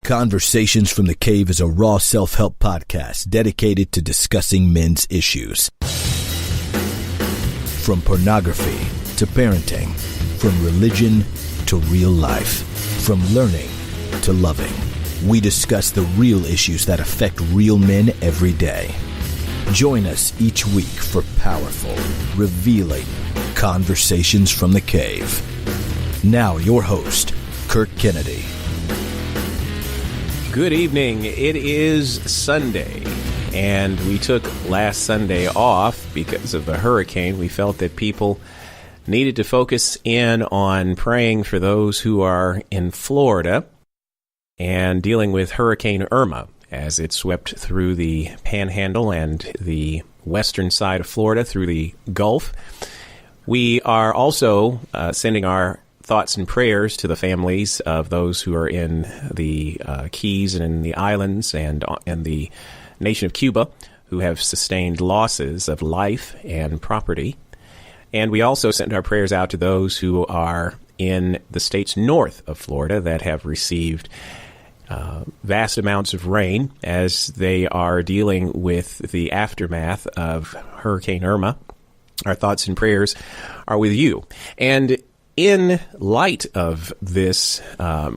Conversations from the Cave is a raw self-help podcast dedicated to discussing men's issues. From pornography to parenting, from religion to real life, from learning to loving. We discuss the real issues that affect real men every day. Join us each week for powerful, revealing Conversations from the Cave. Now your host, Kurt Kennedy. Good evening. It is Sunday, and we took last Sunday off because of the hurricane. We felt that people needed to focus in on praying for those who are in Florida and dealing with Hurricane Irma as it swept through the Panhandle and the western side of Florida through the Gulf. We are also sending our thoughts and prayers to the families of those who are in the Keys and in the islands and in the nation of Cuba who have sustained losses of life and property. And we also send our prayers out to those who are in the states north of Florida that have received vast amounts of rain as they are dealing with the aftermath of Hurricane Irma. Our thoughts and prayers are with you. And in light of this,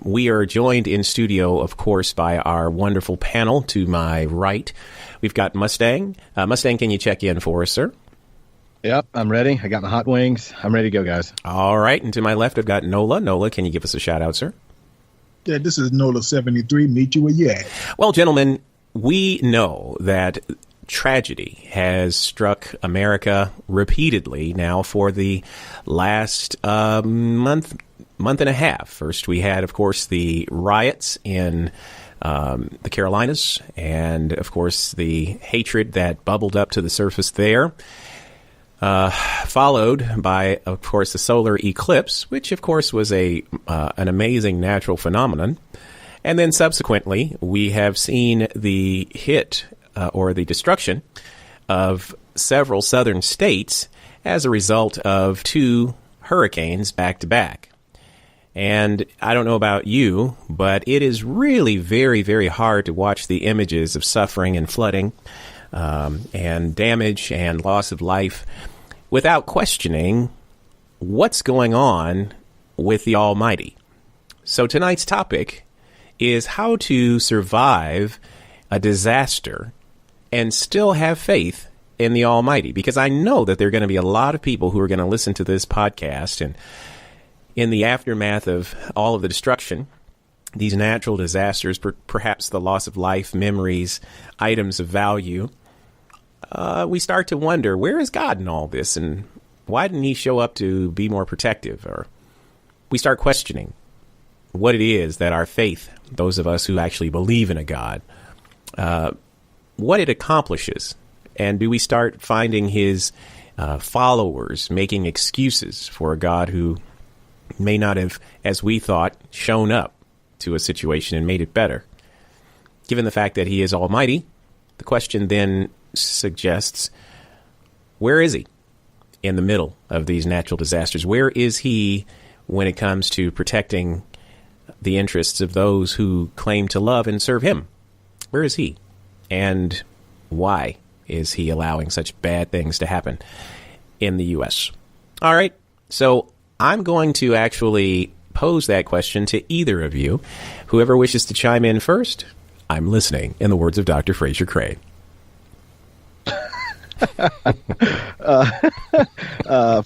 we are joined in studio, of course, by our wonderful panel. To my right, we've got Mustang. Mustang, can you check in for us, sir? Yep, I'm ready. I got my hot wings. I'm ready to go, guys. All right. And to my left, I've got Nola. Nola, can you give us a shout out, sir? Yeah, this is Nola73. Meet you where you at. Well, gentlemen, we know that tragedy has struck America repeatedly now for the last month and a half. First, we had, of course, the riots in the Carolinas and, of course, the hatred that bubbled up to the surface there, followed by, of course, the solar eclipse, which, of course, was an amazing natural phenomenon. And then subsequently, we have seen the hit or the destruction of several southern states as a result of two hurricanes back to back. And I don't know about you, but it is really very, very hard to watch the images of suffering and flooding and damage and loss of life without questioning what's going on with the Almighty. So tonight's topic is how to survive a disaster and still have faith in the Almighty. Because I know that there are going to be a lot of people who are going to listen to this podcast, and in the aftermath of all of the destruction, these natural disasters, perhaps the loss of life, memories, items of value, we start to wonder, where is God in all this? And why didn't he show up to be more protective? Or we start questioning what it is that our faith, those of us who actually believe in a God, what it accomplishes. And do we start finding his followers making excuses for a God who may not have, as we thought, shown up to a situation and made it better? Given the fact that he is almighty, the question then suggests, where is he in the middle of these natural disasters? Where is he when it comes to protecting the interests of those who claim to love and serve him? Where is he? And why is he allowing such bad things to happen in the U.S.? All right, so I'm going to actually pose that question to either of you. Whoever wishes to chime in first, I'm listening, in the words of Dr. Fraser Crane.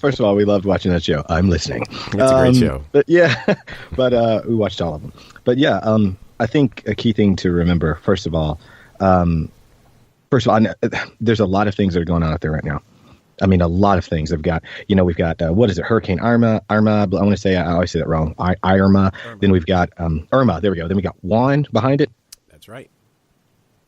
First of all, we loved watching that show. I'm listening. It's a great show. But yeah, but we watched all of them. But yeah, I think a key thing to remember, first of all, there's a lot of things that are going on out there right now. I mean, a lot of things. We've got what is it? Hurricane Irma. I want to say, I always say that wrong. Irma. Then we've got Irma. There we go. Then we got Juan behind it. That's right.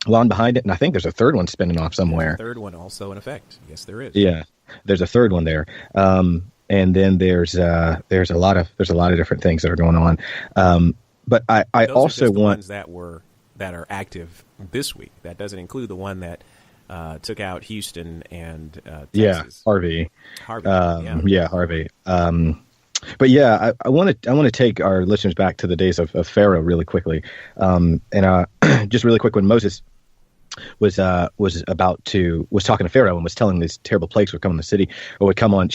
Juan behind it, and I think there's a third one spinning off somewhere. Third one also in effect. Yes, there is. Yeah, there's a third one there. And then there's a lot of different things that are going on. But I those also are just the want ones that are active this week. That doesn't include the one that took out Houston and Texas. Yeah, Harvey. Harvey. Yeah, Harvey. But yeah, I want to take our listeners back to the days of Pharaoh really quickly, and just really quick when Moses was talking to Pharaoh and was telling these terrible plagues would come on the city, or would come on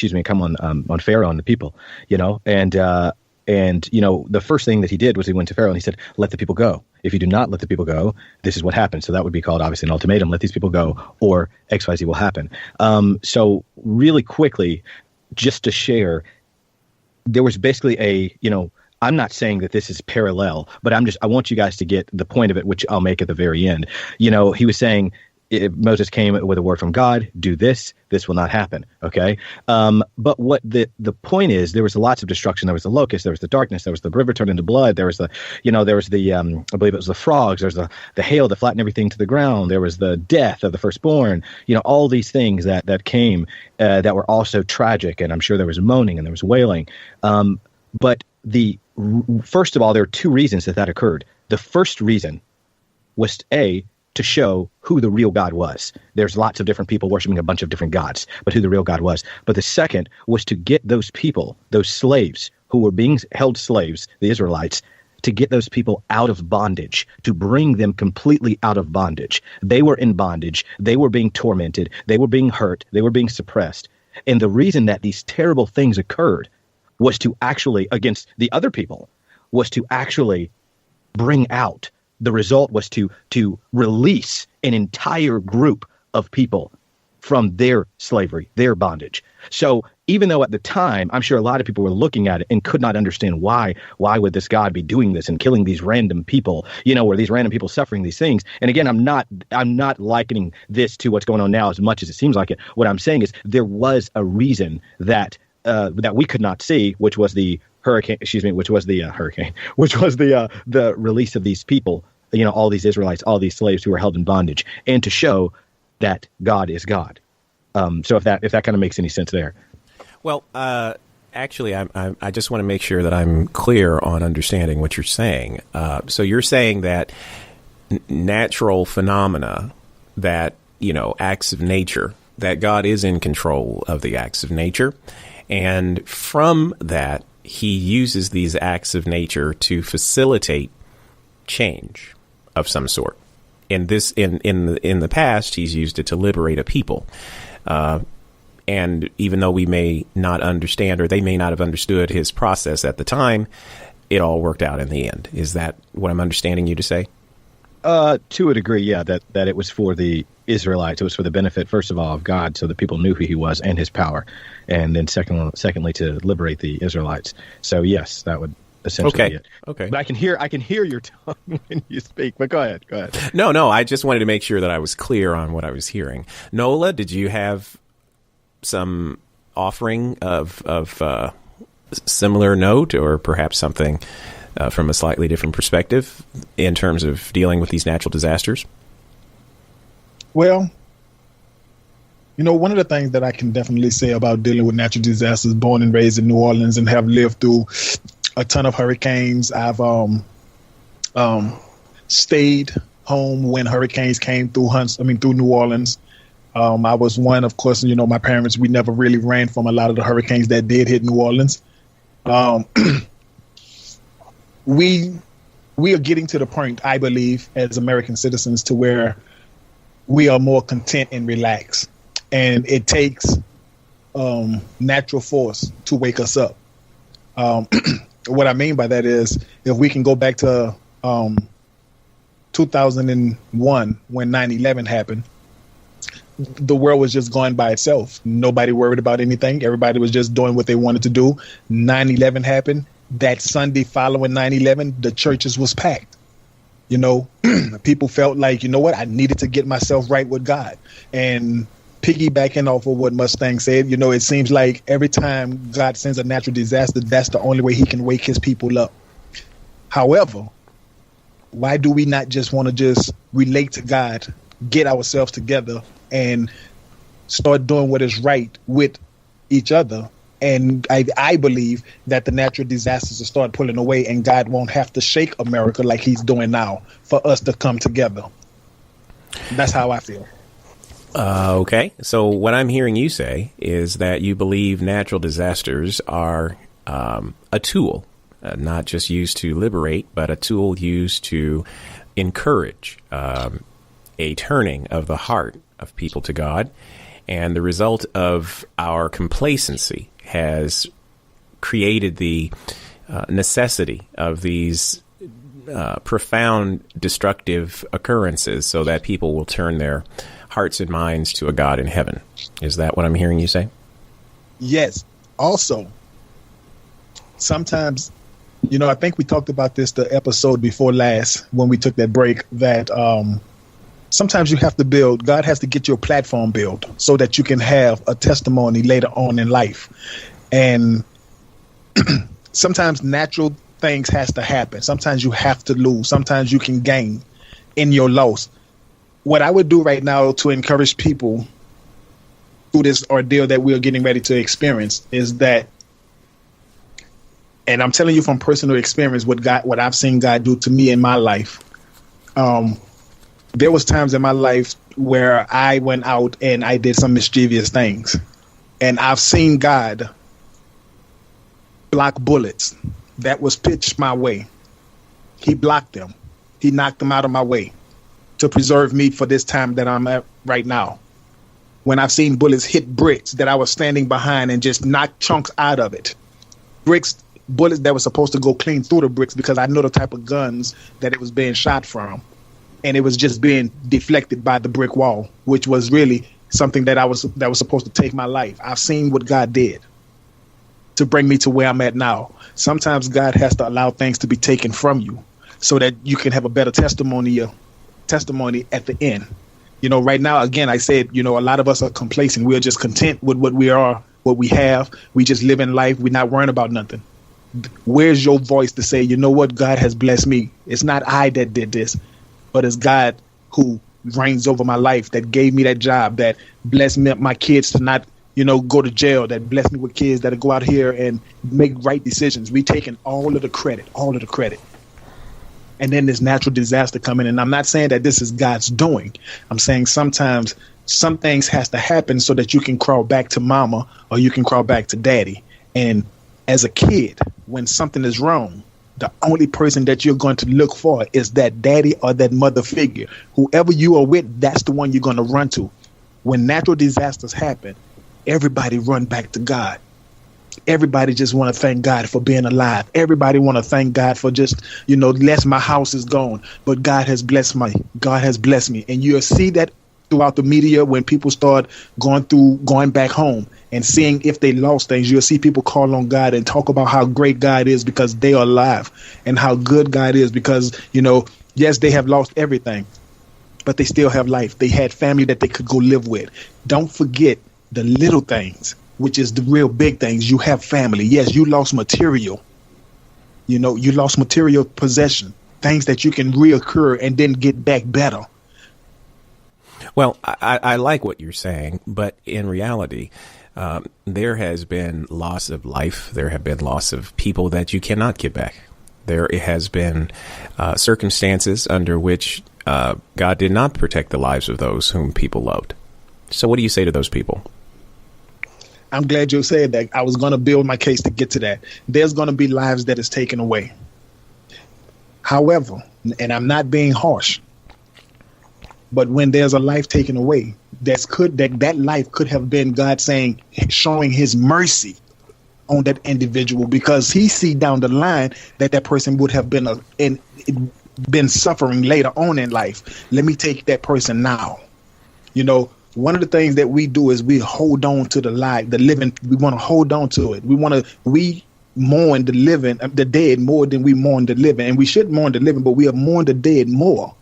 Pharaoh and the people, and the first thing that he did was he went to Pharaoh and he said, "Let the people go. If you do not let the people go, this is what happens." So that would be called obviously an ultimatum: let these people go, or XYZ will happen. So really quickly, just to share, there was basically I'm not saying that this is parallel, but I want you guys to get the point of it, which I'll make at the very end. He was saying, if Moses came with a word from God, do this will not happen. Okay. But what the point is, there was lots of destruction. There was the locust, there was the darkness, there was the river turned into blood. There was I believe it was the frogs. There's the hail that flattened everything to the ground. There was the death of the firstborn, all these things that came, that were also tragic. And I'm sure there was moaning and there was wailing. But first of all, there are two reasons that occurred. The first reason was to show who the real God was. There's lots of different people worshiping a bunch of different gods, but who the real God was. But the second was to get those people, those slaves who were being held slaves, the Israelites, to get those people out of bondage, to bring them completely out of bondage. They were in bondage. They were being tormented. They were being hurt. They were being suppressed. And the reason that these terrible things occurred was to actually, against the other people, was to actually bring out. The result was to release an entire group of people from their slavery, their bondage. So even though at the time, I'm sure a lot of people were looking at it and could not understand why would this God be doing this and killing these random people, where these random people suffering these things. And again, I'm not likening this to what's going on now as much as it seems like it. What I'm saying is there was a reason that we could not see, which was the hurricane, which was the release of these people, all these Israelites, all these slaves who were held in bondage, and to show that God is God. So if that kind of makes any sense there. Well, actually, I just want to make sure that I'm clear on understanding what you're saying. So you're saying that natural phenomena, that, acts of nature, that God is in control of the acts of nature, and from that, he uses these acts of nature to facilitate change of some sort. In the past, he's used it to liberate a people. And even though we may not understand, or they may not have understood his process at the time, it all worked out in the end. Is that what I'm understanding you to say? To a degree, yeah, that it was for the Israelites. It was for the benefit, first of all, of God, so the people knew who he was and his power. And then secondly, to liberate the Israelites. So yes, that would essentially be it. Okay. But I can hear your tongue when you speak, but go ahead. No, I just wanted to make sure that I was clear on what I was hearing. Nola, did you have some offering of similar note, or perhaps something from a slightly different perspective in terms of dealing with these natural disasters? Well, one of the things that I can definitely say about dealing with natural disasters, born and raised in New Orleans and have lived through a ton of hurricanes. I've stayed home when hurricanes came through New Orleans. I was one, of course, my parents, we never really ran from a lot of the hurricanes that did hit New Orleans. We are getting to the point, I believe, as American citizens, to where we are more content and relaxed. And it takes natural force to wake us up. What I mean by that is, if we can go back to 2001 when 9/11 happened, the world was just going by itself. Nobody worried about anything. Everybody was just doing what they wanted to do. 9/11 happened. That Sunday following 9/11, the churches was packed. People felt like, I needed to get myself right with God. And piggybacking off of what Mustang said, it seems like every time God sends a natural disaster, that's the only way he can wake his people up. However, why do we not just want to just relate to God, get ourselves together, and start doing what is right with each other? And I believe that the natural disasters will start pulling away, and God won't have to shake America like he's doing now for us to come together. That's how I feel. Okay. So what I'm hearing you say is that you believe natural disasters are a tool, not just used to liberate, but a tool used to encourage a turning of the heart of people to God. And the result of our complacency has created the necessity of these profound destructive occurrences so that people will turn their hearts and minds to a God in heaven. Is that what I'm hearing you say? Yes. Also, sometimes, I think we talked about this the episode before last when we took that break, that sometimes you have to build, God has to get your platform built so that you can have a testimony later on in life. And sometimes natural things has to happen. Sometimes you have to lose. Sometimes you can gain in your loss. What I would do right now to encourage people through this ordeal that we're getting ready to experience is that, and I'm telling you from personal experience, what I've seen God do to me in my life. There was times in my life where I went out and I did some mischievous things, and I've seen God block bullets that was pitched my way. He blocked them. He knocked them out of my way to preserve me for this time that I'm at right now. When I've seen bullets hit bricks that I was standing behind and just knock chunks out of it. Bullets that were supposed to go clean through the bricks because I know the type of guns that it was being shot from. And it was just being deflected by the brick wall, which was really something that was supposed to take my life. I've seen what God did to bring me to where I'm at now. Sometimes God has to allow things to be taken from you so that you can have a better testimony at the end. Right now, again, I said, a lot of us are complacent. We're just content with what we are, what we have. We just live in life. We're not worrying about nothing. Where's your voice to say, you know what, God has blessed me. It's not I that did this, but it's God who reigns over my life, that gave me that job, that blessed me, my kids to not, go to jail, that blessed me with kids that go out here and make right decisions. We taking all of the credit. And then this natural disaster coming in. I'm not saying that this is God's doing. I'm saying sometimes some things has to happen so that you can crawl back to mama or you can crawl back to daddy. And as a kid, when something is wrong, the only person that you're going to look for is that daddy or that mother figure. Whoever you are with, that's the one you're going to run to. When natural disasters happen, everybody run back to God. Everybody just want to thank God for being alive. Everybody want to thank God for just, less my house is gone, but God has blessed me. God has blessed me. And you'll see that throughout the media when people start going back home and seeing if they lost things. You'll see people call on God and talk about how great God is because they are alive, and how good God is because, yes, they have lost everything, but they still have life. They had family that they could go live with. Don't forget the little things, which is the real big things. You have family. Yes, you lost material. You lost material possession, things that you can reoccur and then get back better. Well, I like what you're saying, but in reality, there has been loss of life. There have been loss of people that you cannot get back. There has been circumstances under which God did not protect the lives of those whom people loved. So what do you say to those people? I'm glad you said that. I was going to build my case to get to that. There's going to be lives that is taken away. However, and I'm not being harsh, but when there's a life taken away, that life could have been God showing his mercy on that individual, because he see down the line that person would have been suffering later on in life. Let me take that person now. One of the things that we do is we hold on to the living. We want to hold on to it. We mourn the dead more than we mourn the living. And we should mourn the living, but we have mourned the dead more.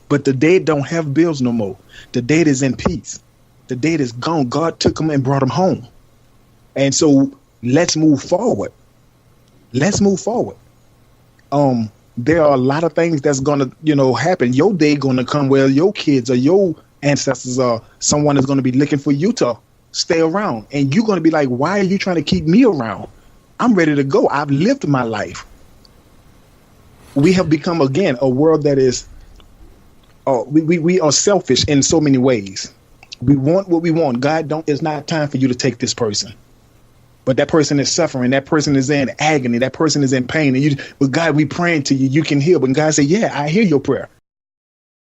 But the dead don't have bills no more. The dead is in peace. The dead is gone. God took them and brought them home. And so let's move forward. There are a lot of things that's going to, happen. Your day going to come where your kids or your ancestors or someone is going to be looking for you to stay around. And you're going to be like, why are you trying to keep me around? I'm ready to go. I've lived my life. We have become, again, a world that is, we are selfish in so many ways. We want what we want. God it's not time for you to take this person. but that person is suffering. That person is in agony. That person is in pain. And but God, we praying to you. You can heal. But God said, yeah, I hear your prayer.